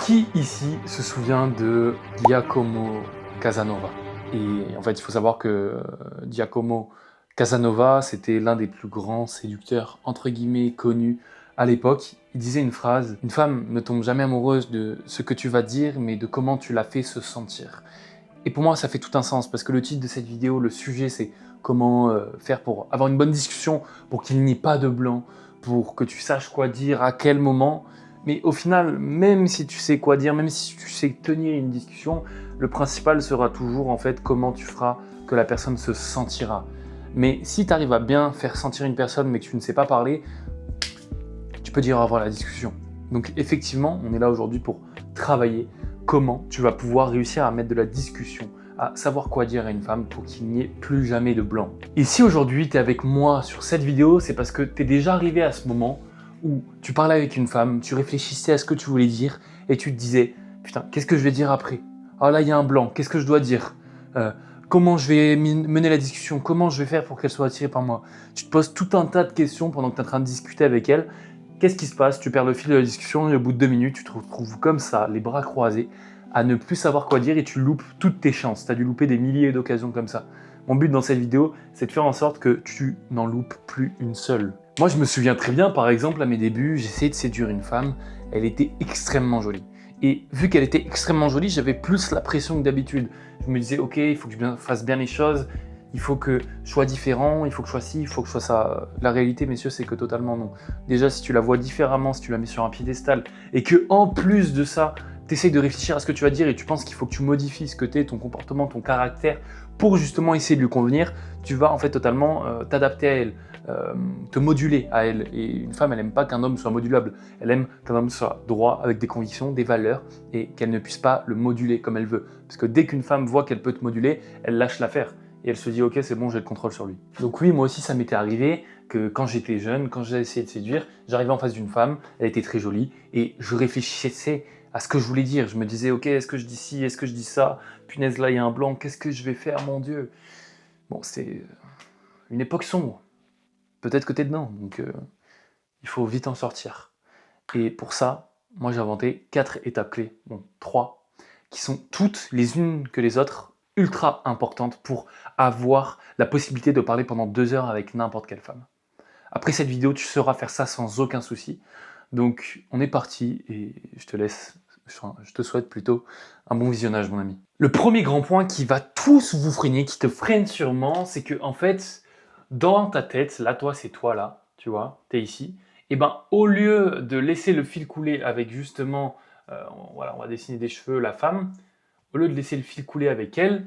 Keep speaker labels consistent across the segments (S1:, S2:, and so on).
S1: Qui ici se souvient de Giacomo Casanova? Et en fait, il faut savoir que Giacomo Casanova, c'était l'un des plus grands séducteurs, entre guillemets, connus à l'époque. Il disait une phrase: « Une femme ne tombe jamais amoureuse de ce que tu vas dire, mais de comment tu la fais se sentir. » Et pour moi, ça fait tout un sens, parce que le titre de cette vidéo, le sujet, c'est comment faire pour avoir une bonne discussion, pour qu'il n'y ait pas de blanc, pour que tu saches quoi dire, à quel moment. Mais au final, même si tu sais quoi dire, même si tu sais tenir une discussion, le principal sera toujours en fait comment tu feras que la personne se sentira. Mais si tu arrives à bien faire sentir une personne mais que tu ne sais pas parler, tu peux dire au revoir à la discussion. Donc effectivement, on est là aujourd'hui pour travailler comment tu vas pouvoir réussir à mettre de la discussion, à savoir quoi dire à une femme pour qu'il n'y ait plus jamais de blanc. Et si aujourd'hui tu es avec moi sur cette vidéo, c'est parce que tu es déjà arrivé à ce moment où tu parlais avec une femme, tu réfléchissais à ce que tu voulais dire et tu te disais « Putain, qu'est-ce que je vais dire après? Ah là, il y a un blanc, qu'est-ce que je dois dire comment je vais mener la discussion? Comment je vais faire pour qu'elle soit attirée par moi ?» Tu te poses tout un tas de questions pendant que tu es en train de discuter avec elle. Qu'est-ce qui se passe? Tu perds le fil de la discussion et au bout de 2 minutes, tu te retrouves comme ça, les bras croisés, à ne plus savoir quoi dire et tu loupes toutes tes chances. Tu as dû louper des milliers d'occasions comme ça. Mon but dans cette vidéo, c'est de faire en sorte que tu n'en loupes plus une seule. Moi, je me souviens très bien, par exemple, à mes débuts, j'essayais de séduire une femme, elle était extrêmement jolie. Et vu qu'elle était extrêmement jolie, j'avais plus la pression que d'habitude. Je me disais, ok, il faut que je fasse bien les choses, il faut que je sois différent, il faut que je sois ci, il faut que je sois ça. La réalité, messieurs, c'est que totalement non. Déjà, si tu la vois différemment, si tu la mets sur un piédestal, et que en plus de ça, tu essayes de réfléchir à ce que tu vas dire et tu penses qu'il faut que tu modifies ce que tu es, ton comportement, ton caractère, pour justement essayer de lui convenir, tu vas en fait totalement t'adapter à elle, te moduler à elle. Et une femme, elle n'aime pas qu'un homme soit modulable. Elle aime qu'un homme soit droit, avec des convictions, des valeurs, et qu'elle ne puisse pas le moduler comme elle veut. Parce que dès qu'une femme voit qu'elle peut te moduler, elle lâche l'affaire. Et elle se dit, ok, c'est bon, j'ai le contrôle sur lui. Donc oui, moi aussi, ça m'était arrivé que quand j'étais jeune, quand j'ai essayé de séduire, j'arrivais en face d'une femme, elle était très jolie, et je réfléchissais à ce que je voulais dire. Je me disais, ok, est-ce que je dis ci, est-ce que je dis ça? Punaise, là, il y a un blanc, qu'est-ce que je vais faire, mon Dieu? Bon, c'est une époque sombre. Peut-être que tu es dedans, donc il faut vite en sortir. Et pour ça, moi, j'ai inventé 4 étapes clés, bon, 3, qui sont toutes les unes que les autres, ultra importantes pour avoir la possibilité de parler pendant 2 heures avec n'importe quelle femme. Après cette vidéo, tu sauras faire ça sans aucun souci. Donc, on est parti et je te souhaite plutôt un bon visionnage, mon ami. Le premier grand point qui va tous vous freiner, qui te freine sûrement, c'est que en fait, dans ta tête, là, toi, c'est toi là, tu vois, tu es ici, et ben au lieu de laisser le fil couler avec justement, voilà, on va dessiner des cheveux, la femme, au lieu de laisser le fil couler avec elle,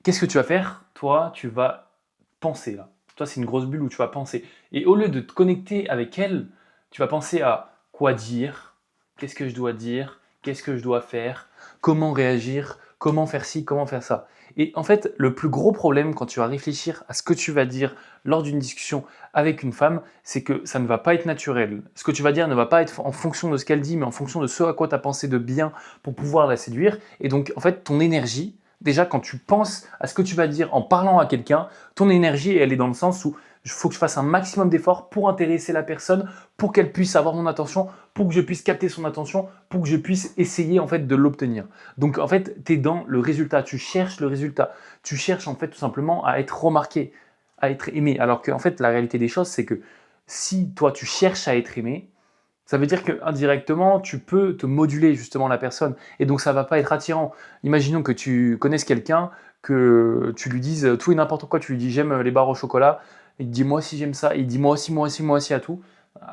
S1: qu'est-ce que tu vas faire? Toi, tu vas penser là. Toi, c'est une grosse bulle où tu vas penser. Et au lieu de te connecter avec elle, tu vas penser à quoi dire, qu'est-ce que je dois dire, qu'est-ce que je dois faire, comment réagir, comment faire ci, comment faire ça. Et en fait, le plus gros problème quand tu vas réfléchir à ce que tu vas dire lors d'une discussion avec une femme, c'est que ça ne va pas être naturel. Ce que tu vas dire ne va pas être en fonction de ce qu'elle dit, mais en fonction de ce à quoi tu as pensé de bien pour pouvoir la séduire. Et donc, en fait, ton énergie, déjà, quand tu penses à ce que tu vas dire en parlant à quelqu'un, ton énergie, elle est dans le sens où il faut que je fasse un maximum d'efforts pour intéresser la personne, pour qu'elle puisse avoir mon attention, pour que je puisse capter son attention, pour que je puisse essayer en fait de l'obtenir. Donc en fait, tu es dans le résultat, tu cherches le résultat. Tu cherches en fait tout simplement à être remarqué, à être aimé. Alors qu'en fait, la réalité des choses, c'est que si toi, tu cherches à être aimé, ça veut dire qu'indirectement, tu peux te moduler justement la personne et donc ça va pas être attirant. Imaginons que tu connaisses quelqu'un, que tu lui dises tout et n'importe quoi, tu lui dis j'aime les barres au chocolat, il te dit moi aussi j'aime ça, il dit moi aussi, moi aussi, moi aussi à tout,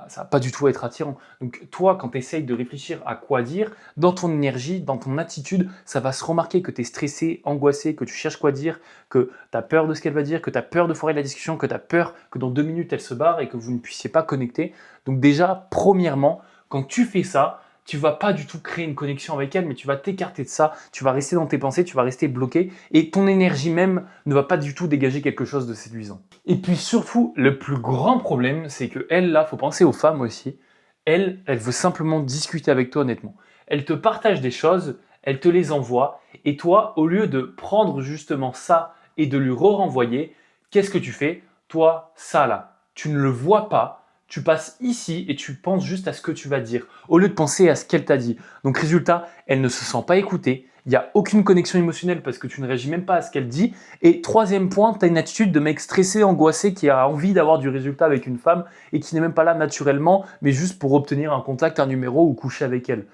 S1: ça va pas du tout être attirant. Donc toi, quand tu essayes de réfléchir à quoi dire, dans ton énergie, dans ton attitude, ça va se remarquer que tu es stressé, angoissé, que tu cherches quoi dire, que tu as peur de ce qu'elle va dire, que tu as peur de foirer la discussion, que tu as peur que dans 2 minutes elle se barre et que vous ne puissiez pas connecter. Donc déjà, premièrement, quand tu fais ça, tu vas pas du tout créer une connexion avec elle, mais tu vas t'écarter de ça, tu vas rester dans tes pensées, tu vas rester bloqué et ton énergie même ne va pas du tout dégager quelque chose de séduisant. Et puis surtout, le plus grand problème, c'est que elle, là, faut penser aux femmes aussi, elle veut simplement discuter avec toi honnêtement. Elle te partage des choses, elle te les envoie et toi, au lieu de prendre justement ça et de lui renvoyer, qu'est-ce que tu fais? Toi, ça là, tu ne le vois pas, tu passes ici et tu penses juste à ce que tu vas dire, au lieu de penser à ce qu'elle t'a dit. Donc résultat, elle ne se sent pas écoutée, il n'y a aucune connexion émotionnelle parce que tu ne réagis même pas à ce qu'elle dit. Et troisième point, tu as une attitude de mec stressé, angoissé, qui a envie d'avoir du résultat avec une femme et qui n'est même pas là naturellement, mais juste pour obtenir un contact, un numéro ou coucher avec elle.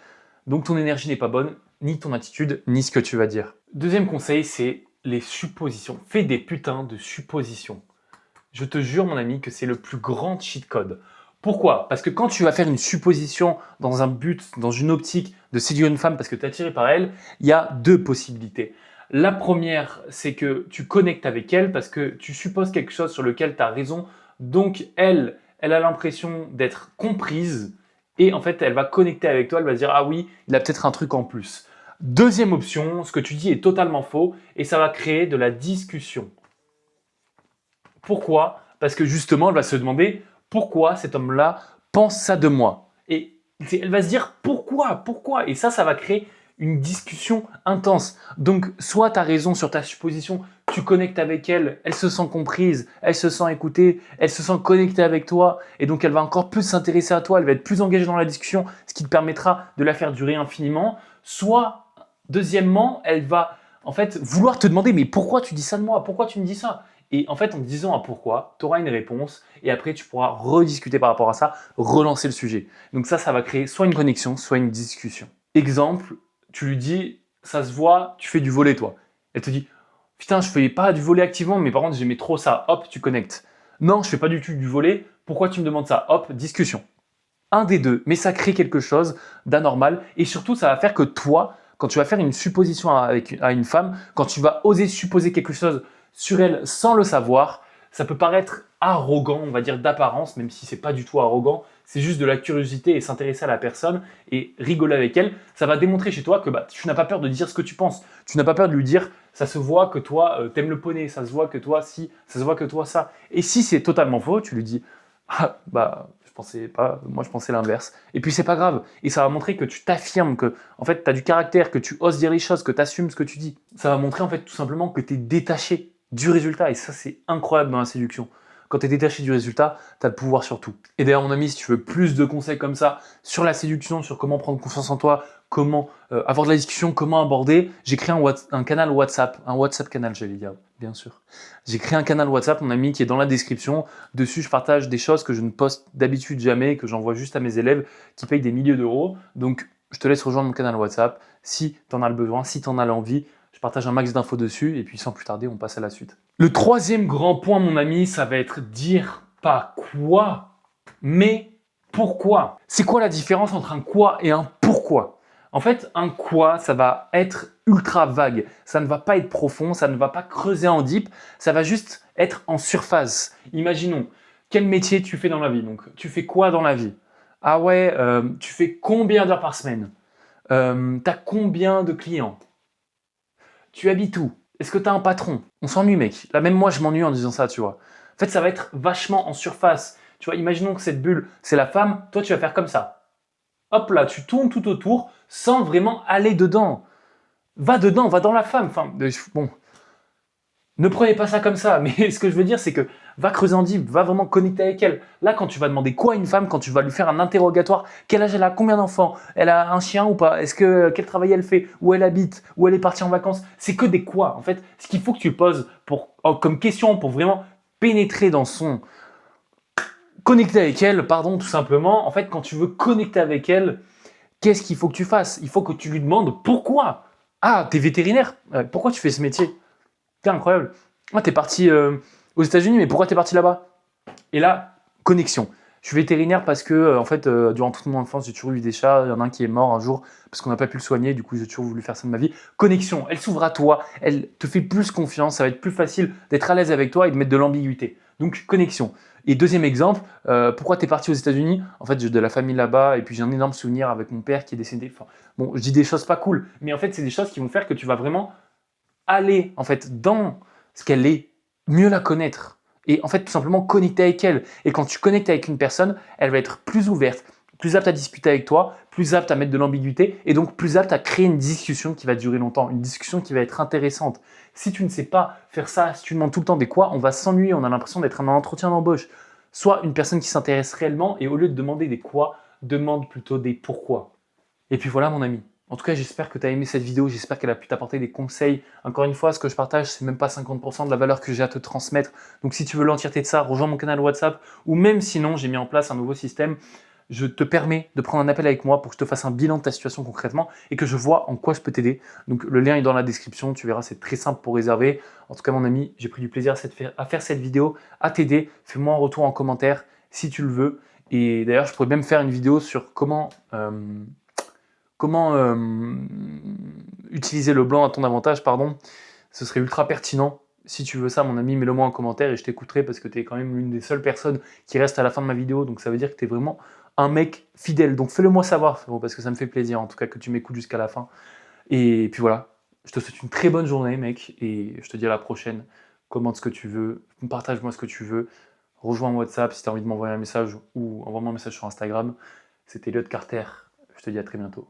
S1: Donc ton énergie n'est pas bonne, ni ton attitude, ni ce que tu vas dire. Deuxième conseil, c'est les suppositions. Fais des putains de suppositions. Je te jure, mon ami, que c'est le plus grand cheat code. Pourquoi? Parce que quand tu vas faire une supposition dans un but, dans une optique de séduire une femme parce que tu es attiré par elle, il y a deux possibilités. La première, c'est que tu connectes avec elle parce que tu supposes quelque chose sur lequel tu as raison. Donc, elle a l'impression d'être comprise et en fait, elle va connecter avec toi. Elle va se dire « Ah oui, il a peut-être un truc en plus ». Deuxième option, ce que tu dis est totalement faux et ça va créer de la discussion. Pourquoi? Parce que justement, elle va se demander pourquoi cet homme-là pense ça de moi. Et elle va se dire pourquoi? Et ça va créer une discussion intense. Donc, soit tu as raison sur ta supposition, tu connectes avec elle, elle se sent comprise, elle se sent écoutée, elle se sent connectée avec toi et donc elle va encore plus s'intéresser à toi, elle va être plus engagée dans la discussion, ce qui te permettra de la faire durer infiniment. Soit, deuxièmement, elle va en fait vouloir te demander mais pourquoi tu dis ça de moi? Pourquoi tu me dis ça? Et en fait, en te disant un pourquoi, tu auras une réponse et après, tu pourras rediscuter par rapport à ça, relancer le sujet. Donc ça va créer soit une connexion, soit une discussion. Exemple, tu lui dis, ça se voit, tu fais du volley toi. Elle te dit, putain, je fais pas du volley activement, mais par contre, j'aimais trop ça. Hop, tu connectes. Non, je fais pas du tout du volley. Pourquoi tu me demandes ça? Hop, discussion. Un des deux, mais ça crée quelque chose d'anormal et surtout, ça va faire que toi, quand tu vas faire une supposition à une femme, quand tu vas oser supposer quelque chose sur elle sans le savoir, ça peut paraître arrogant, on va dire d'apparence, même si c'est pas du tout arrogant, c'est juste de la curiosité et s'intéresser à la personne et rigoler avec elle. Ça va démontrer chez toi que tu n'as pas peur de dire ce que tu penses. Tu n'as pas peur de lui dire, ça se voit que toi, t'aimes le poney, ça se voit que toi, si, ça se voit que toi, ça. Et si c'est totalement faux, tu lui dis, ah, je pensais pas, moi je pensais l'inverse. Et puis c'est pas grave. Et ça va montrer que tu t'affirmes, que en fait tu as du caractère, que tu oses dire les choses, que tu assumes ce que tu dis. Ça va montrer en fait tout simplement que tu es détaché du résultat. Et ça, c'est incroyable dans la séduction. Quand tu es détaché du résultat, tu as le pouvoir sur tout. Et d'ailleurs, mon ami, si tu veux plus de conseils comme ça sur la séduction, sur comment prendre confiance en toi, comment avoir de la discussion, comment aborder, j'ai créé un canal WhatsApp, un WhatsApp canal, j'allais dire, bien sûr. J'ai créé un canal WhatsApp, mon ami, qui est dans la description. Dessus, je partage des choses que je ne poste d'habitude jamais, que j'envoie juste à mes élèves qui payent des milliers d'euros. Donc, je te laisse rejoindre mon canal WhatsApp si tu en as le besoin, si tu en as l'envie. Je partage un max d'infos dessus et puis sans plus tarder, on passe à la suite. Le troisième grand point, mon ami, ça va être dire pas quoi, mais pourquoi. C'est quoi la différence entre un quoi et un pourquoi? En fait, un quoi, ça va être ultra vague. Ça ne va pas être profond, ça ne va pas creuser en deep, ça va juste être en surface. Imaginons, quel métier tu fais dans la vie? Donc, tu fais quoi dans la vie? Ah ouais, tu fais combien d'heures par semaine? T'as combien de clients? Tu habites où? Est-ce que tu as un patron? On s'ennuie, mec. Là, même moi, je m'ennuie en disant ça, tu vois. En fait, ça va être vachement en surface. Tu vois, imaginons que cette bulle, c'est la femme. Toi, tu vas faire comme ça. Hop là, tu tournes tout autour sans vraiment aller dedans. Va dedans, va dans la femme. Enfin, bon. Ne prenez pas ça comme ça, mais ce que je veux dire, c'est que va creuser en deep, va vraiment connecter avec elle. Là, quand tu vas demander quoi à une femme, quand tu vas lui faire un interrogatoire, quel âge elle a, combien d'enfants, elle a un chien ou pas, quel travail elle fait, où elle habite, où elle est partie en vacances, c'est que des quoi. En fait, ce qu'il faut que tu poses comme question pour vraiment pénétrer dans son... Connecter avec elle, pardon, tout simplement. En fait, quand tu veux connecter avec elle, qu'est-ce qu'il faut que tu fasses? Il faut que tu lui demandes pourquoi. Ah, t'es vétérinaire? Pourquoi tu fais ce métier? C'est incroyable. Ah, t'es parti aux États-Unis, mais pourquoi t'es parti là-bas? Et là, connexion. Je suis vétérinaire parce que, en fait, durant toute mon enfance, j'ai toujours eu des chats. Il y en a un qui est mort un jour parce qu'on n'a pas pu le soigner. Du coup, j'ai toujours voulu faire ça de ma vie. Connexion. Elle s'ouvre à toi. Elle te fait plus confiance. Ça va être plus facile d'être à l'aise avec toi et de mettre de l'ambiguïté. Donc, connexion. Et deuxième exemple, pourquoi t'es parti aux États-Unis? En fait, j'ai de la famille là-bas et puis j'ai un énorme souvenir avec mon père qui est décédé. Enfin, bon, je dis des choses pas cool, mais en fait, c'est des choses qui vont faire que tu vas vraiment aller en fait dans ce qu'elle est, mieux la connaître et en fait tout simplement connecter avec elle. Et quand tu connectes avec une personne, elle va être plus ouverte, plus apte à discuter avec toi, plus apte à mettre de l'ambiguïté et donc plus apte à créer une discussion qui va durer longtemps, une discussion qui va être intéressante. Si tu ne sais pas faire ça, si tu demandes tout le temps des quoi, on va s'ennuyer, on a l'impression d'être un entretien d'embauche. Sois une personne qui s'intéresse réellement et au lieu de demander des quoi, demande plutôt des pourquoi. Et puis voilà mon ami. En tout cas, j'espère que tu as aimé cette vidéo, j'espère qu'elle a pu t'apporter des conseils. Encore une fois, ce que je partage, c'est même pas 50% de la valeur que j'ai à te transmettre. Donc si tu veux l'entièreté de ça, rejoins mon canal WhatsApp ou même sinon, j'ai mis en place un nouveau système. Je te permets de prendre un appel avec moi pour que je te fasse un bilan de ta situation concrètement et que je vois en quoi je peux t'aider. Donc le lien est dans la description, tu verras, c'est très simple pour réserver. En tout cas, mon ami, j'ai pris du plaisir à faire cette vidéo, à t'aider. Fais-moi un retour en commentaire si tu le veux. Et d'ailleurs, je pourrais même faire une vidéo sur comment utiliser le blanc à ton avantage, pardon. Ce serait ultra pertinent. Si tu veux ça, mon ami, mets-le moi en commentaire et je t'écouterai parce que tu es quand même l'une des seules personnes qui reste à la fin de ma vidéo. Donc ça veut dire que tu es vraiment un mec fidèle. Donc fais-le moi savoir, frérot, parce que ça me fait plaisir en tout cas que tu m'écoutes jusqu'à la fin. Et puis voilà, je te souhaite une très bonne journée, mec, et je te dis à la prochaine. Commente ce que tu veux, partage-moi ce que tu veux, rejoins WhatsApp si tu as envie de m'envoyer un message ou envoie-moi un message sur Instagram. C'était Elliot Carter, je te dis à très bientôt.